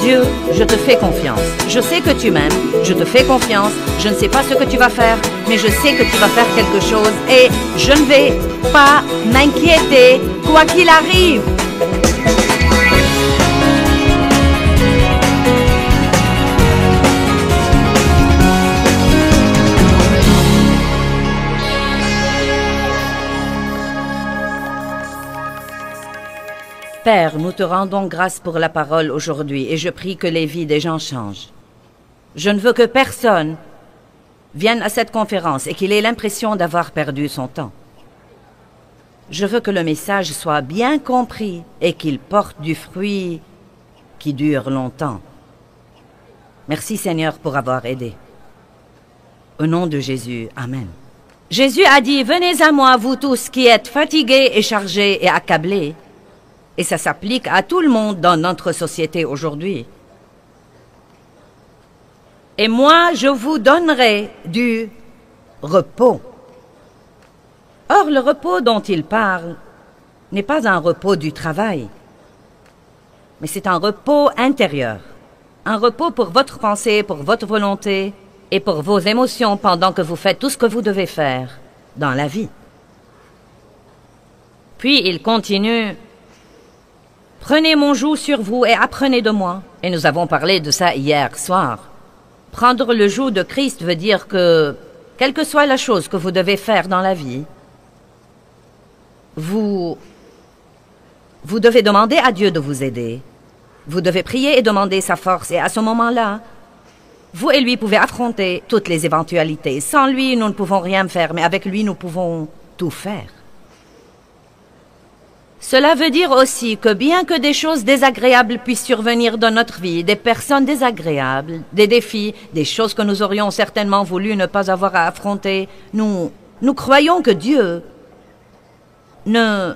Dieu, je te fais confiance. Je sais que tu m'aimes, je te fais confiance. Je ne sais pas ce que tu vas faire, mais je sais que tu vas faire quelque chose et je ne vais pas m'inquiéter, quoi qu'il arrive. Père, nous te rendons grâce pour la parole aujourd'hui et je prie que les vies des gens changent. Je ne veux que personne vienne à cette conférence et qu'il ait l'impression d'avoir perdu son temps. Je veux que le message soit bien compris et qu'il porte du fruit qui dure longtemps. Merci Seigneur pour avoir aidé. Au nom de Jésus, Amen. Jésus a dit, venez à moi, vous tous qui êtes fatigués et chargés et accablés. Et ça s'applique à tout le monde dans notre société aujourd'hui. Et moi, je vous donnerai du repos. Or, le repos dont il parle n'est pas un repos du travail, mais c'est un repos intérieur. Un repos pour votre pensée, pour votre volonté et pour vos émotions pendant que vous faites tout ce que vous devez faire dans la vie. Puis il continue. Prenez mon joug sur vous et apprenez de moi. Et nous avons parlé de ça hier soir. Prendre le joug de Christ veut dire que, quelle que soit la chose que vous devez faire dans la vie, vous devez demander à Dieu de vous aider. Vous devez prier et demander sa force. Et à ce moment-là, vous et lui pouvez affronter toutes les éventualités. Sans lui, nous ne pouvons rien faire, mais avec lui, nous pouvons tout faire. Cela veut dire aussi que bien que des choses désagréables puissent survenir dans notre vie, des personnes désagréables, des défis, des choses que nous aurions certainement voulu ne pas avoir à affronter, nous croyons que Dieu ne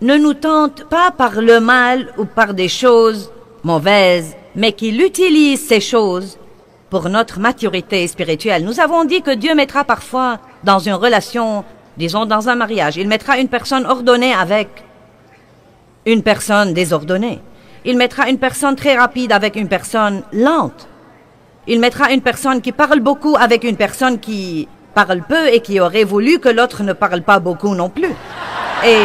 nous tente pas par le mal ou par des choses mauvaises, mais qu'il utilise ces choses pour notre maturité spirituelle. Nous avons dit que Dieu mettra parfois dans une relation, disons dans un mariage, il mettra une personne ordonnée avec une personne désordonnée. Il mettra une personne très rapide avec une personne lente. Il mettra une personne qui parle beaucoup avec une personne qui parle peu et qui aurait voulu que l'autre ne parle pas beaucoup non plus. Et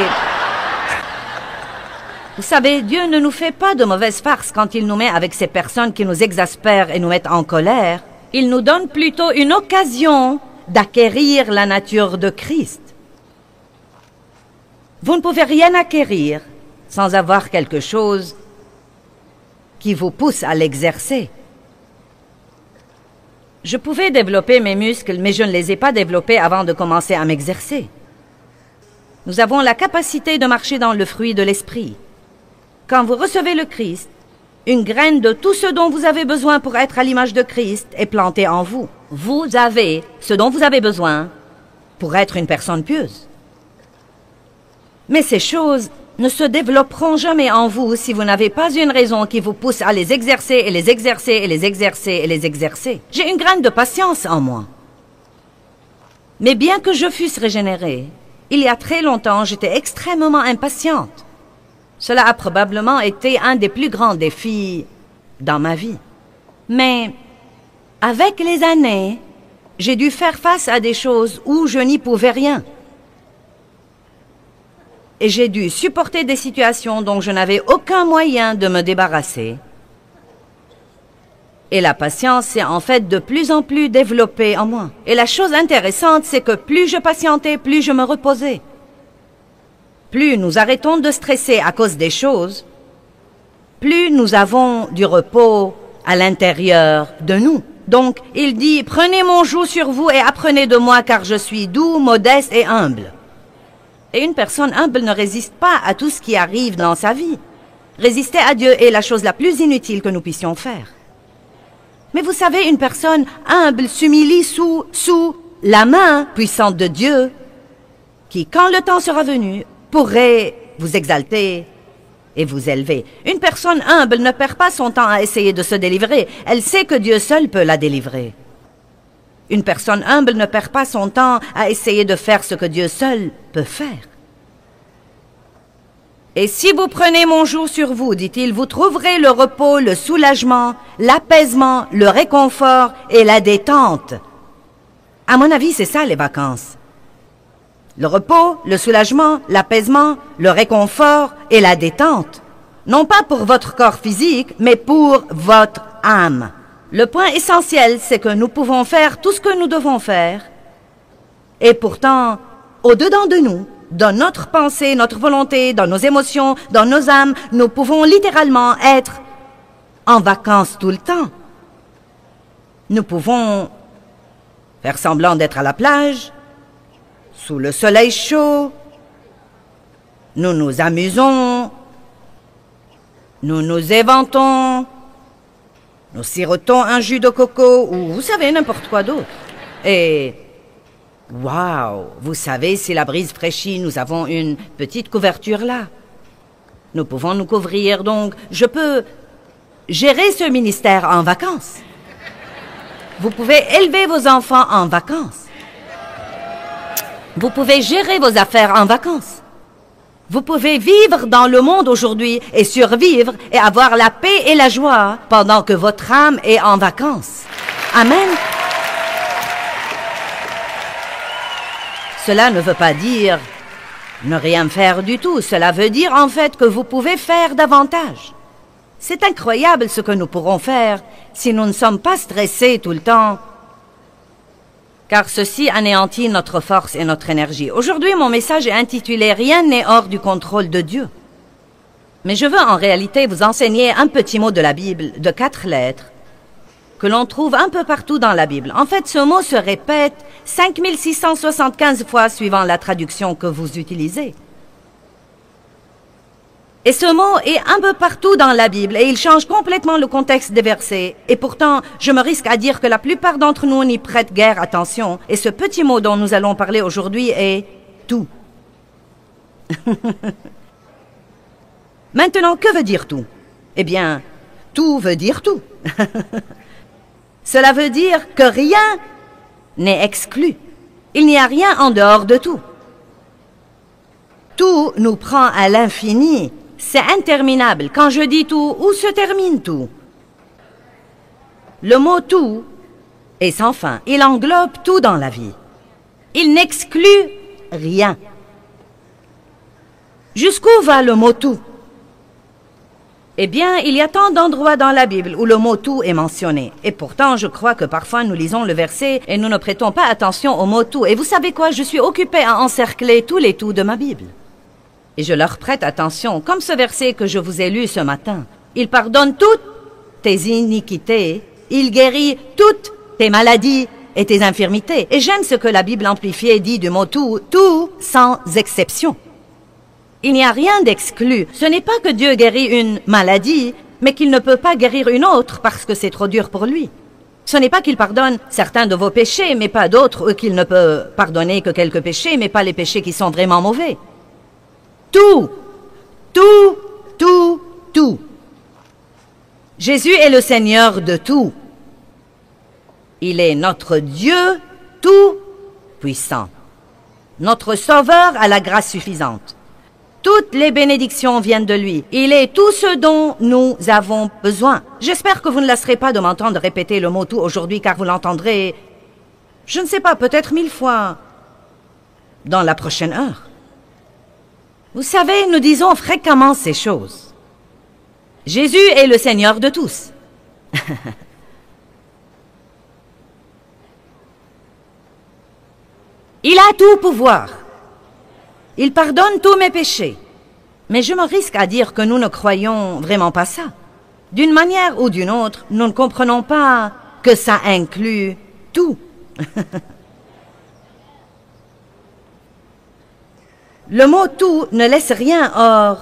vous savez, Dieu ne nous fait pas de mauvaises farces quand il nous met avec ces personnes qui nous exaspèrent et nous mettent en colère. Il nous donne plutôt une occasion d'acquérir la nature de Christ. Vous ne pouvez rien acquérir sans avoir quelque chose qui vous pousse à l'exercer. Je pouvais développer mes muscles, mais je ne les ai pas développés avant de commencer à m'exercer. Nous avons la capacité de marcher dans le fruit de l'esprit. Quand vous recevez le Christ, une graine de tout ce dont vous avez besoin pour être à l'image de Christ est plantée en vous. Vous avez ce dont vous avez besoin pour être une personne pieuse. Mais ces choses ne se développeront jamais en vous si vous n'avez pas une raison qui vous pousse à les exercer et les exercer et les exercer et les exercer. J'ai une graine de patience en moi. Mais bien que je fusse régénérée, il y a très longtemps, j'étais extrêmement impatiente. Cela a probablement été un des plus grands défis dans ma vie. Mais avec les années, j'ai dû faire face à des choses où je n'y pouvais rien. Et j'ai dû supporter des situations dont je n'avais aucun moyen de me débarrasser. Et la patience s'est en fait de plus en plus développée en moi. Et la chose intéressante, c'est que plus je patientais, plus je me reposais. Plus nous arrêtons de stresser à cause des choses, plus nous avons du repos à l'intérieur de nous. Donc, il dit, prenez mon joug sur vous et apprenez de moi, car je suis doux, modeste et humble. Et une personne humble ne résiste pas à tout ce qui arrive dans sa vie. Résister à Dieu est la chose la plus inutile que nous puissions faire. Mais vous savez, une personne humble s'humilie sous la main puissante de Dieu, qui, quand le temps sera venu, pourrait vous exalter et vous élever. Une personne humble ne perd pas son temps à essayer de se délivrer. Elle sait que Dieu seul peut la délivrer. Une personne humble ne perd pas son temps à essayer de faire ce que Dieu seul peut faire. Et si vous prenez mon joug sur vous, dit-il, vous trouverez le repos, le soulagement, l'apaisement, le réconfort et la détente. À mon avis, c'est ça les vacances. Le repos, le soulagement, l'apaisement, le réconfort et la détente. Non pas pour votre corps physique, mais pour votre âme. Le point essentiel, c'est que nous pouvons faire tout ce que nous devons faire. Et pourtant, au-dedans de nous, dans notre pensée, notre volonté, dans nos émotions, dans nos âmes, nous pouvons littéralement être en vacances tout le temps. Nous pouvons faire semblant d'être à la plage, sous le soleil chaud. Nous nous amusons, nous nous éventons, nous sirotons un jus de coco ou vous savez, n'importe quoi d'autre. Et waouh, vous savez, si la brise fraîchit, nous avons une petite couverture là. Nous pouvons nous couvrir, donc je peux gérer ce ministère en vacances. Vous pouvez élever vos enfants en vacances. Vous pouvez gérer vos affaires en vacances. Vous pouvez vivre dans le monde aujourd'hui et survivre et avoir la paix et la joie pendant que votre âme est en vacances. Amen. Cela ne veut pas dire ne rien faire du tout. Cela veut dire en fait que vous pouvez faire davantage. C'est incroyable ce que nous pourrons faire si nous ne sommes pas stressés tout le temps, car ceci anéantit notre force et notre énergie. Aujourd'hui, mon message est intitulé « Rien n'est hors du contrôle de Dieu ». Mais je veux en réalité vous enseigner un petit mot de la Bible de 4 lettres que l'on trouve un peu partout dans la Bible. En fait, ce mot se répète 5675 fois suivant la traduction que vous utilisez. Et ce mot est un peu partout dans la Bible et il change complètement le contexte des versets. Et pourtant, je me risque à dire que la plupart d'entre nous n'y prêtent guère attention. Et ce petit mot dont nous allons parler aujourd'hui est « tout ». Maintenant, que veut dire tout? Eh bien, tout veut dire tout. Cela veut dire que rien n'est exclu. Il n'y a rien en dehors de tout. Tout nous prend à l'infini. C'est interminable. Quand je dis tout, où se termine tout? Le mot « tout » est sans fin. Il englobe tout dans la vie. Il n'exclut rien. Jusqu'où va le mot « tout » ? Eh bien, il y a tant d'endroits dans la Bible où le mot « tout » est mentionné. Et pourtant, je crois que parfois nous lisons le verset et nous ne prêtons pas attention au mot « tout ». Et vous savez quoi? Je suis occupée à encercler tous les « tout » de ma Bible. Et je leur prête attention, comme ce verset que je vous ai lu ce matin. Il pardonne toutes tes iniquités, il guérit toutes tes maladies et tes infirmités. Et j'aime ce que la Bible amplifiée dit du mot « tout », tout sans exception. Il n'y a rien d'exclu. Ce n'est pas que Dieu guérit une maladie, mais qu'il ne peut pas guérir une autre parce que c'est trop dur pour lui. Ce n'est pas qu'il pardonne certains de vos péchés, mais pas d'autres, ou qu'il ne peut pardonner que quelques péchés, mais pas les péchés qui sont vraiment mauvais. Tout, tout, tout, tout. Jésus est le Seigneur de tout. Il est notre Dieu tout-puissant, notre Sauveur à la grâce suffisante. Toutes les bénédictions viennent de lui. Il est tout ce dont nous avons besoin. J'espère que vous ne lasserez pas de m'entendre répéter le mot « tout » aujourd'hui, car vous l'entendrez, je ne sais pas, peut-être 1000 fois dans la prochaine heure. Vous savez, nous disons fréquemment ces choses. Jésus est le Seigneur de tous. Il a tout pouvoir. Il pardonne tous mes péchés. Mais je me risque à dire que nous ne croyons vraiment pas ça. D'une manière ou d'une autre, nous ne comprenons pas que ça inclut tout. Le mot « tout » ne laisse rien hors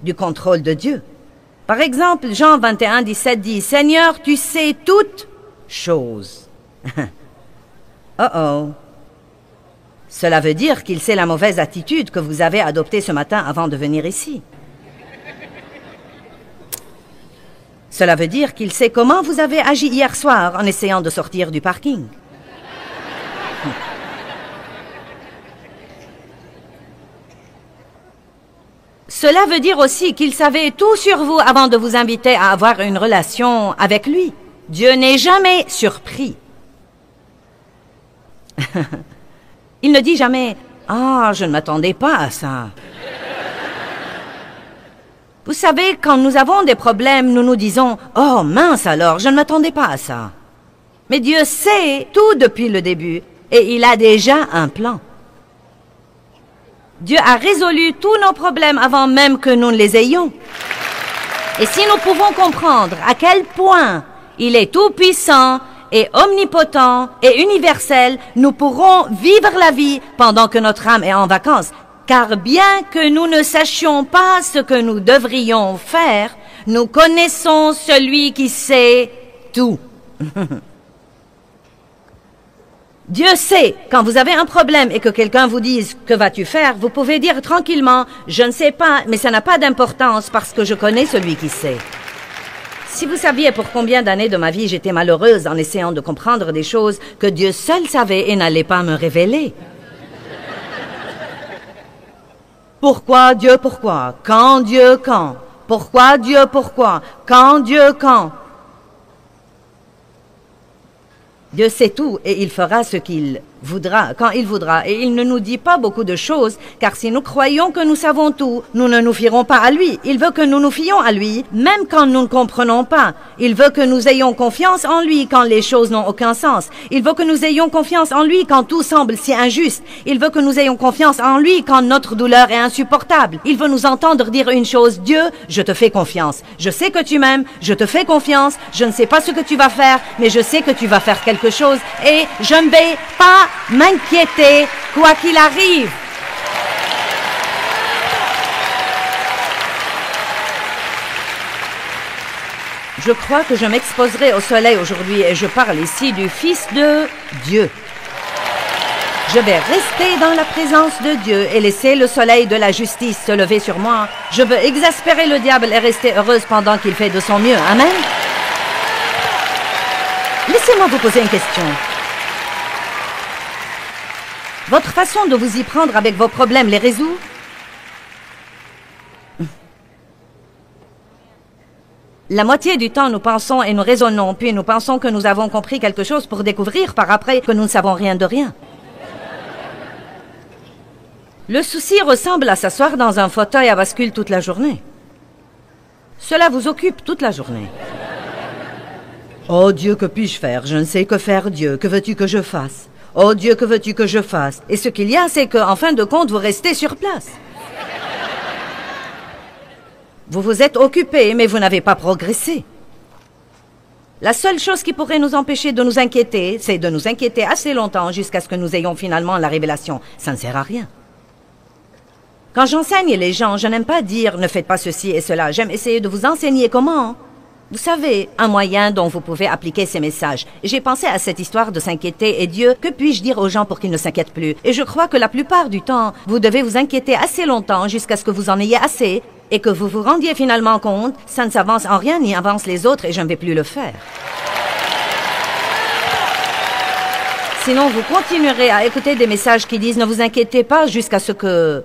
du contrôle de Dieu. Par exemple, Jean 21, 17 dit « Seigneur, tu sais toutes choses. » Oh. Cela veut dire qu'il sait la mauvaise attitude que vous avez adoptée ce matin avant de venir ici. Cela veut dire qu'il sait comment vous avez agi hier soir en essayant de sortir du parking. Cela veut dire aussi qu'il savait tout sur vous avant de vous inviter à avoir une relation avec lui. Dieu n'est jamais surpris. Il ne dit jamais « Ah, je ne m'attendais pas à ça ». Vous savez, quand nous avons des problèmes, nous nous disons « Oh mince alors, je ne m'attendais pas à ça ». Mais Dieu sait tout depuis le début et il a déjà un plan. Dieu a résolu tous nos problèmes avant même que nous ne les ayons. Et si nous pouvons comprendre à quel point il est tout-puissant et omnipotent et universel, nous pourrons vivre la vie pendant que notre âme est en vacances. Car bien que nous ne sachions pas ce que nous devrions faire, nous connaissons celui qui sait tout. Dieu sait, quand vous avez un problème et que quelqu'un vous dise « Que vas-tu faire ?» vous pouvez dire tranquillement « Je ne sais pas, mais ça n'a pas d'importance parce que je connais celui qui sait. » Si vous saviez pour combien d'années de ma vie j'étais malheureuse en essayant de comprendre des choses que Dieu seul savait et n'allait pas me révéler. Pourquoi Dieu, pourquoi? Quand Dieu, quand? Pourquoi Dieu, pourquoi? Quand Dieu, quand? Dieu sait tout et il fera ce qu'il voudra, quand il voudra. Et il ne nous dit pas beaucoup de choses, car si nous croyons que nous savons tout, nous ne nous fierons pas à lui. Il veut que nous nous fions à lui, même quand nous ne comprenons pas. Il veut que nous ayons confiance en lui quand les choses n'ont aucun sens. Il veut que nous ayons confiance en lui quand tout semble si injuste. Il veut que nous ayons confiance en lui quand notre douleur est insupportable. Il veut nous entendre dire une chose: Dieu, je te fais confiance. Je sais que tu m'aimes, je te fais confiance. Je ne sais pas ce que tu vas faire, mais je sais que tu vas faire quelque chose et je ne vais pas m'inquiéter quoi qu'il arrive. Je crois que je m'exposerai au soleil aujourd'hui et je parle ici du Fils de Dieu. Je vais rester dans la présence de Dieu et laisser le soleil de la justice se lever sur moi. Je veux exaspérer le diable et rester heureuse pendant qu'il fait de son mieux. Amen. Laissez-moi vous poser une question. Votre façon de vous y prendre avec vos problèmes les résout? La moitié du temps, nous pensons et nous raisonnons, puis nous pensons que nous avons compris quelque chose pour découvrir par après que nous ne savons rien de rien. Le souci ressemble à s'asseoir dans un fauteuil à bascule toute la journée. Cela vous occupe toute la journée. Oh Dieu, que puis-je faire? Je ne sais que faire, Dieu. Que veux-tu que je fasse? Oh Dieu, que veux-tu que je fasse? Et ce qu'il y a, c'est qu'en fin de compte, vous restez sur place. Vous vous êtes occupé, mais vous n'avez pas progressé. La seule chose qui pourrait nous empêcher de nous inquiéter, c'est de nous inquiéter assez longtemps jusqu'à ce que nous ayons finalement la révélation. Ça ne sert à rien. Quand j'enseigne les gens, je n'aime pas dire « ne faites pas ceci et cela ». J'aime essayer de vous enseigner comment. Vous savez, un moyen dont vous pouvez appliquer ces messages. J'ai pensé à cette histoire de s'inquiéter et Dieu, que puis-je dire aux gens pour qu'ils ne s'inquiètent plus? Et je crois que la plupart du temps, vous devez vous inquiéter assez longtemps jusqu'à ce que vous en ayez assez et que vous vous rendiez finalement compte, ça ne s'avance en rien ni avance les autres et je ne vais plus le faire. Sinon, vous continuerez à écouter des messages qui disent « ne vous inquiétez pas » jusqu'à ce que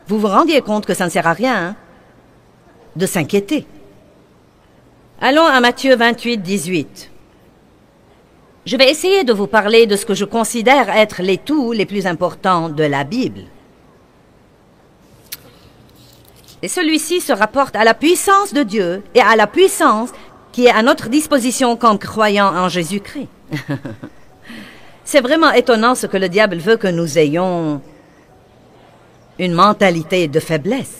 vous vous rendiez compte que ça ne sert à rien de s'inquiéter. Allons à Matthieu 28, 18. Je vais essayer de vous parler de ce que je considère être les tout les plus importants de la Bible. Et celui-ci se rapporte à la puissance de Dieu et à la puissance qui est à notre disposition comme croyants en Jésus-Christ. C'est vraiment étonnant ce que le diable veut que nous ayons une mentalité de faiblesse.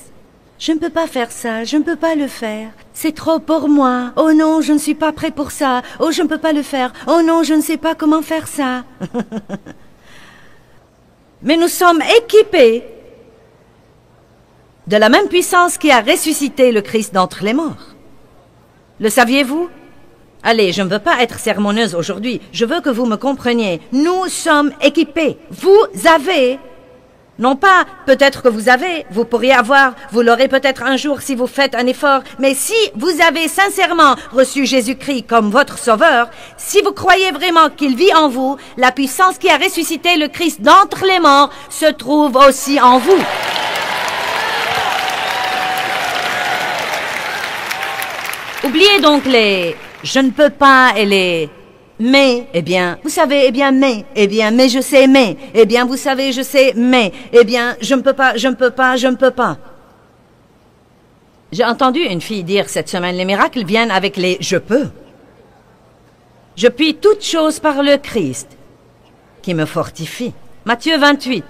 Je ne peux pas faire ça, je ne peux pas le faire. C'est trop pour moi. Oh non, je ne suis pas prêt pour ça. Oh, je ne peux pas le faire. Oh non, je ne sais pas comment faire ça. Mais nous sommes équipés de la même puissance qui a ressuscité le Christ d'entre les morts. Le saviez-vous? Allez, je ne veux pas être sermonneuse aujourd'hui. Je veux que vous me compreniez. Nous sommes équipés. Vous avez... Non pas, peut-être que vous pourriez avoir, vous l'aurez peut-être un jour si vous faites un effort, mais si vous avez sincèrement reçu Jésus-Christ comme votre sauveur, si vous croyez vraiment qu'il vit en vous, la puissance qui a ressuscité le Christ d'entre les morts se trouve aussi en vous. Oubliez donc les « je ne peux pas » et les « mais ». Eh bien, vous savez, eh bien, mais. Eh bien, mais je sais, mais. Eh bien, vous savez, je sais, mais. Eh bien, je ne peux pas, je ne peux pas, je ne peux pas. J'ai entendu une fille dire cette semaine, les miracles viennent avec les « je peux ». Je puis toutes choses par le Christ, qui me fortifie. Matthieu 28.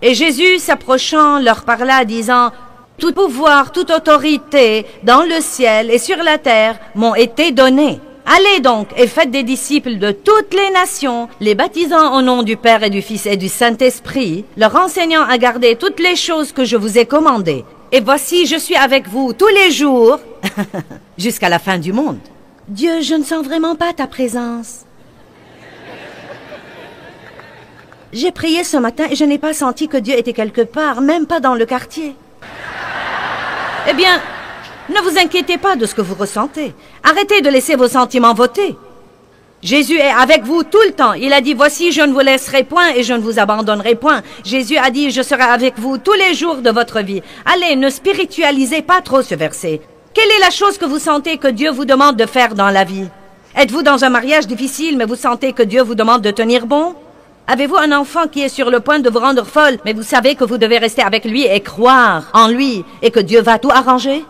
Et Jésus, s'approchant, leur parla, disant, « Tout pouvoir, toute autorité, dans le ciel et sur la terre, m'ont été donnés. Allez donc et faites des disciples de toutes les nations, les baptisant au nom du Père et du Fils et du Saint-Esprit, leur enseignant à garder toutes les choses que je vous ai commandées. Et voici, je suis avec vous tous les jours, jusqu'à la fin du monde. » Dieu, je ne sens vraiment pas ta présence. J'ai prié ce matin et je n'ai pas senti que Dieu était quelque part, même pas dans le quartier. Eh bien, ne vous inquiétez pas de ce que vous ressentez. Arrêtez de laisser vos sentiments voter. Jésus est avec vous tout le temps. Il a dit, voici, je ne vous laisserai point et je ne vous abandonnerai point. Jésus a dit, je serai avec vous tous les jours de votre vie. Allez, ne spiritualisez pas trop ce verset. Quelle est la chose que vous sentez que Dieu vous demande de faire dans la vie? Êtes-vous dans un mariage difficile, mais vous sentez que Dieu vous demande de tenir bon? Avez-vous un enfant qui est sur le point de vous rendre folle, mais vous savez que vous devez rester avec lui et croire en lui et que Dieu va tout arranger?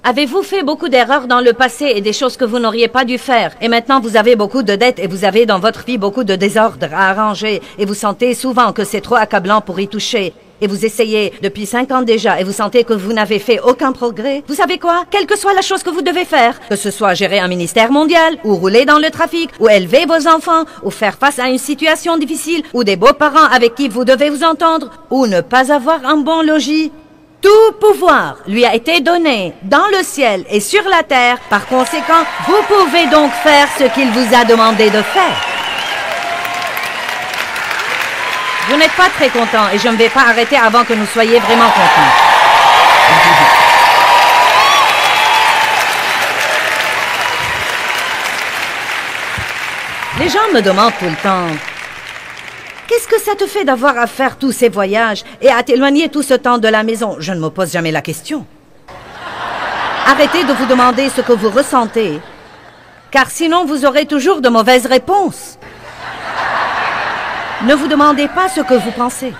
Avez-vous fait beaucoup d'erreurs dans le passé et des choses que vous n'auriez pas dû faire? Et maintenant vous avez beaucoup de dettes et vous avez dans votre vie beaucoup de désordre à arranger et vous sentez souvent que c'est trop accablant pour y toucher. Et vous essayez depuis 5 ans déjà et vous sentez que vous n'avez fait aucun progrès. Vous savez quoi? Quelle que soit la chose que vous devez faire, que ce soit gérer un ministère mondial, ou rouler dans le trafic, ou élever vos enfants, ou faire face à une situation difficile, ou des beaux-parents avec qui vous devez vous entendre, ou ne pas avoir un bon logis, tout pouvoir lui a été donné dans le ciel et sur la terre. Par conséquent, vous pouvez donc faire ce qu'il vous a demandé de faire. Vous n'êtes pas très content et je ne vais pas arrêter avant que nous soyez vraiment contents. Les gens me demandent tout le temps, qu'est-ce que ça te fait d'avoir à faire tous ces voyages et à t'éloigner tout ce temps de la maison? Je ne me pose jamais la question. Arrêtez de vous demander ce que vous ressentez, car sinon vous aurez toujours de mauvaises réponses. Ne vous demandez pas ce que vous pensez.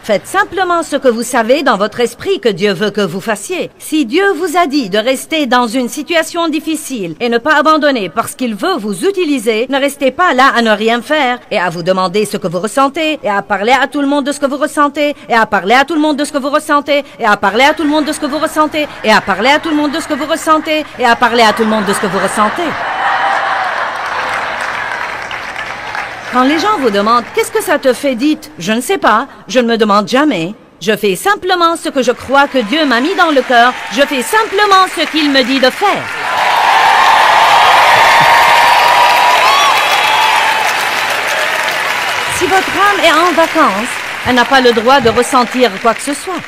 Faites simplement ce que vous savez dans votre esprit que Dieu veut que vous fassiez. Si Dieu vous a dit de rester dans une situation difficile et ne pas abandonner parce qu'il veut vous utiliser, ne restez pas là à ne rien faire et à vous demander ce que vous ressentez et à parler à tout le monde de ce que vous ressentez et à parler à tout le monde de ce que vous ressentez et à parler à tout le monde de ce que vous ressentez et à parler à tout le monde de ce que vous ressentez et à parler à tout le monde de ce que vous ressentez. Quand les gens vous demandent « Qu'est-ce que ça te fait ?» dites « Je ne sais pas, je ne me demande jamais. Je fais simplement ce que je crois que Dieu m'a mis dans le cœur. Je fais simplement ce qu'il me dit de faire. » Si votre âme est en vacances, elle n'a pas le droit de ressentir quoi que ce soit.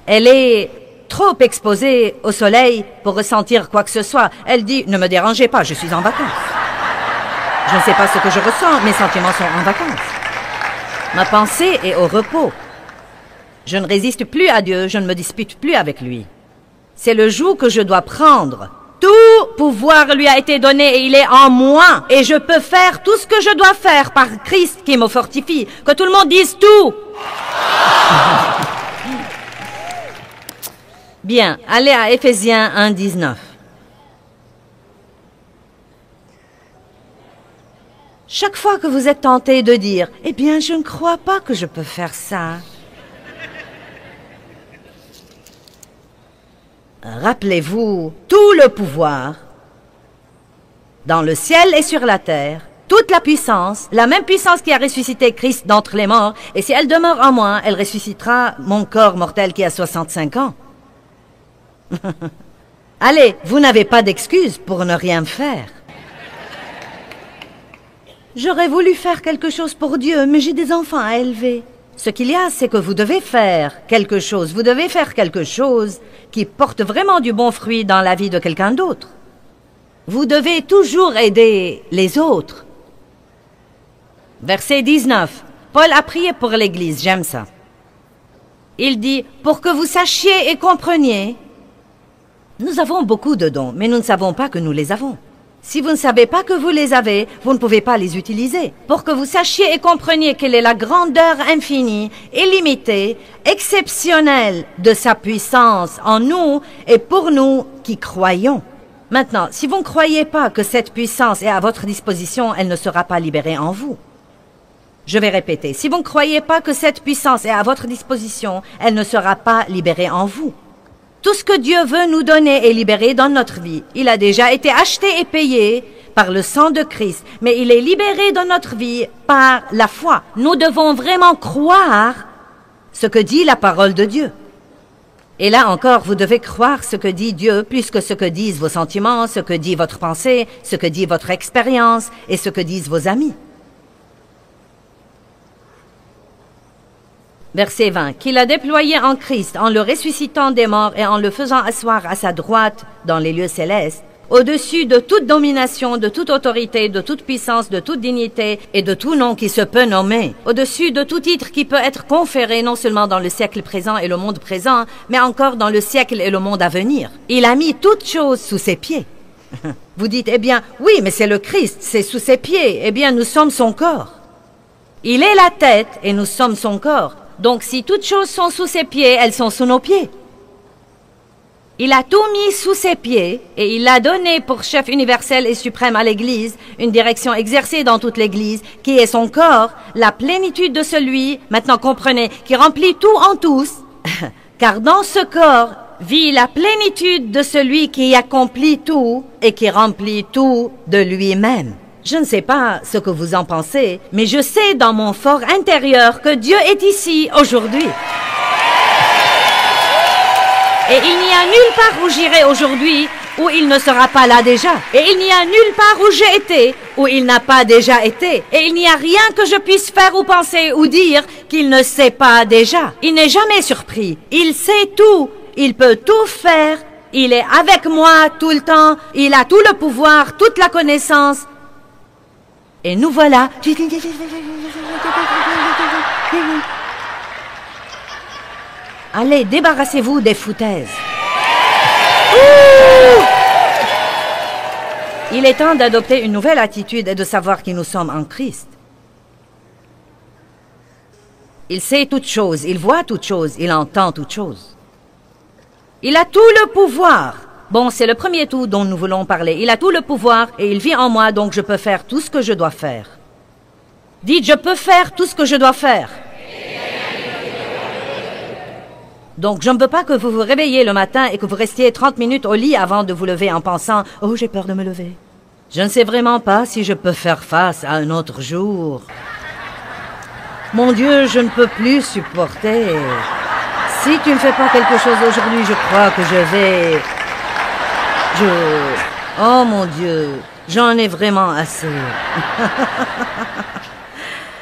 Elle est trop exposée au soleil pour ressentir quoi que ce soit. Elle dit « Ne me dérangez pas, je suis en vacances. » Je ne sais pas ce que je ressens, mes sentiments sont en vacances. Ma pensée est au repos. Je ne résiste plus à Dieu, je ne me dispute plus avec lui. C'est le joug que je dois prendre. Tout pouvoir lui a été donné et il est en moi. Et je peux faire tout ce que je dois faire par Christ qui me fortifie. Que tout le monde dise tout. Bien, allez à Éphésiens 1, 19. Chaque fois que vous êtes tenté de dire « Eh bien, je ne crois pas que je peux faire ça », rappelez-vous tout le pouvoir dans le ciel et sur la terre, toute la puissance, la même puissance qui a ressuscité Christ d'entre les morts, et si elle demeure en moi, elle ressuscitera mon corps mortel qui a 65 ans. Allez, vous n'avez pas d'excuse pour ne rien faire. J'aurais voulu faire quelque chose pour Dieu, mais j'ai des enfants à élever. Ce qu'il y a, c'est que vous devez faire quelque chose. Vous devez faire quelque chose qui porte vraiment du bon fruit dans la vie de quelqu'un d'autre. Vous devez toujours aider les autres. Verset 19. Paul a prié pour l'Église, j'aime ça. Il dit, pour que vous sachiez et compreniez. Nous avons beaucoup de dons, mais nous ne savons pas que nous les avons. Si vous ne savez pas que vous les avez, vous ne pouvez pas les utiliser. Pour que vous sachiez et compreniez quelle est la grandeur infinie, illimitée, exceptionnelle de sa puissance en nous et pour nous qui croyons. Maintenant, si vous ne croyez pas que cette puissance est à votre disposition, elle ne sera pas libérée en vous. Je vais répéter, si vous ne croyez pas que cette puissance est à votre disposition, elle ne sera pas libérée en vous. Tout ce que Dieu veut nous donner est libéré dans notre vie. Il a déjà été acheté et payé par le sang de Christ, mais il est libéré dans notre vie par la foi. Nous devons vraiment croire ce que dit la parole de Dieu. Et là encore, vous devez croire ce que dit Dieu plus que ce que disent vos sentiments, ce que dit votre pensée, ce que dit votre expérience et ce que disent vos amis. Verset 20. Qu'il a déployé en Christ, en le ressuscitant des morts et en le faisant asseoir à sa droite dans les lieux célestes, au-dessus de toute domination, de toute autorité, de toute puissance, de toute dignité et de tout nom qui se peut nommer, au-dessus de tout titre qui peut être conféré non seulement dans le siècle présent et le monde présent, mais encore dans le siècle et le monde à venir. Il a mis toutes choses sous ses pieds. Vous dites, eh bien, oui, mais c'est le Christ, c'est sous ses pieds. Eh bien, nous sommes son corps. Il est la tête et nous sommes son corps. Donc, si toutes choses sont sous ses pieds, elles sont sous nos pieds. Il a tout mis sous ses pieds et il l'a donné pour chef universel et suprême à l'Église, une direction exercée dans toute l'Église, qui est son corps, la plénitude de celui, maintenant comprenez, qui remplit tout en tous, car dans ce corps vit la plénitude de celui qui accomplit tout et qui remplit tout de lui-même. Je ne sais pas ce que vous en pensez, mais je sais dans mon fort intérieur que Dieu est ici aujourd'hui. Et il n'y a nulle part où j'irai aujourd'hui où il ne sera pas là déjà. Et il n'y a nulle part où j'ai été où il n'a pas déjà été. Et il n'y a rien que je puisse faire ou penser ou dire qu'il ne sait pas déjà. Il n'est jamais surpris. Il sait tout. Il peut tout faire. Il est avec moi tout le temps. Il a tout le pouvoir, toute la connaissance. Et nous voilà. Allez, débarrassez-vous des foutaises. Ouh! Il est temps d'adopter une nouvelle attitude et de savoir qui nous sommes en Christ. Il sait toutes choses, il voit toutes choses, il entend toutes choses. Il a tout le pouvoir. Bon, c'est le premier tout dont nous voulons parler. Il a tout le pouvoir et il vit en moi, donc je peux faire tout ce que je dois faire. Dites, je peux faire tout ce que je dois faire. Donc, je ne veux pas que vous vous réveilliez le matin et que vous restiez 30 minutes au lit avant de vous lever en pensant « Oh, j'ai peur de me lever. Je ne sais vraiment pas si je peux faire face à un autre jour. Mon Dieu, je ne peux plus supporter. Si tu ne fais pas quelque chose aujourd'hui, je crois que je vais... Oh mon Dieu, j'en ai vraiment assez. »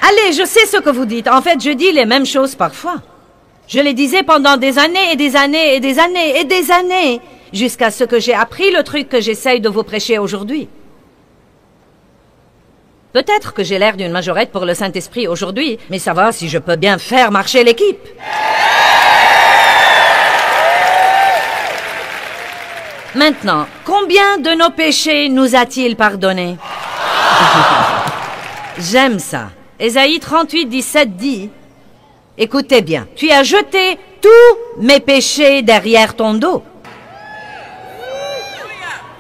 Allez, je sais ce que vous dites. En fait, je dis les mêmes choses parfois. Je les disais pendant des années et des années et des années et des années, jusqu'à ce que j'ai appris le truc que j'essaye de vous prêcher aujourd'hui. Peut-être que j'ai l'air d'une majorette pour le Saint-Esprit aujourd'hui, mais ça va si je peux bien faire marcher l'équipe. Maintenant, combien de nos péchés nous a-t-il pardonnés? J'aime ça. Ésaïe 38, 17 dit... Écoutez bien, tu as jeté tous mes péchés derrière ton dos.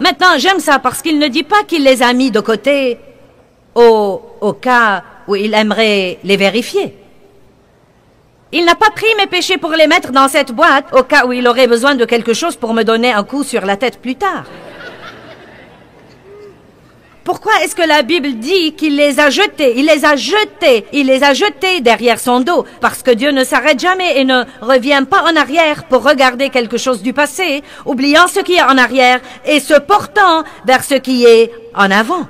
Maintenant, j'aime ça parce qu'il ne dit pas qu'il les a mis de côté au cas où il aimerait les vérifier. Il n'a pas pris mes péchés pour les mettre dans cette boîte au cas où il aurait besoin de quelque chose pour me donner un coup sur la tête plus tard. Pourquoi est-ce que la Bible dit qu'il les a jetés? Il les a jetés derrière son dos. Parce que Dieu ne s'arrête jamais et ne revient pas en arrière pour regarder quelque chose du passé, oubliant ce qui est en arrière et se portant vers ce qui est en avant.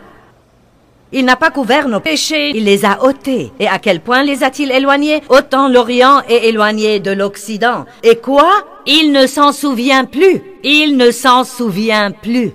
Il n'a pas couvert nos péchés, il les a ôtés. Et à quel point les a-t-il éloignés? Autant l'Orient est éloigné de l'Occident. Et quoi? Il ne s'en souvient plus. Il ne s'en souvient plus.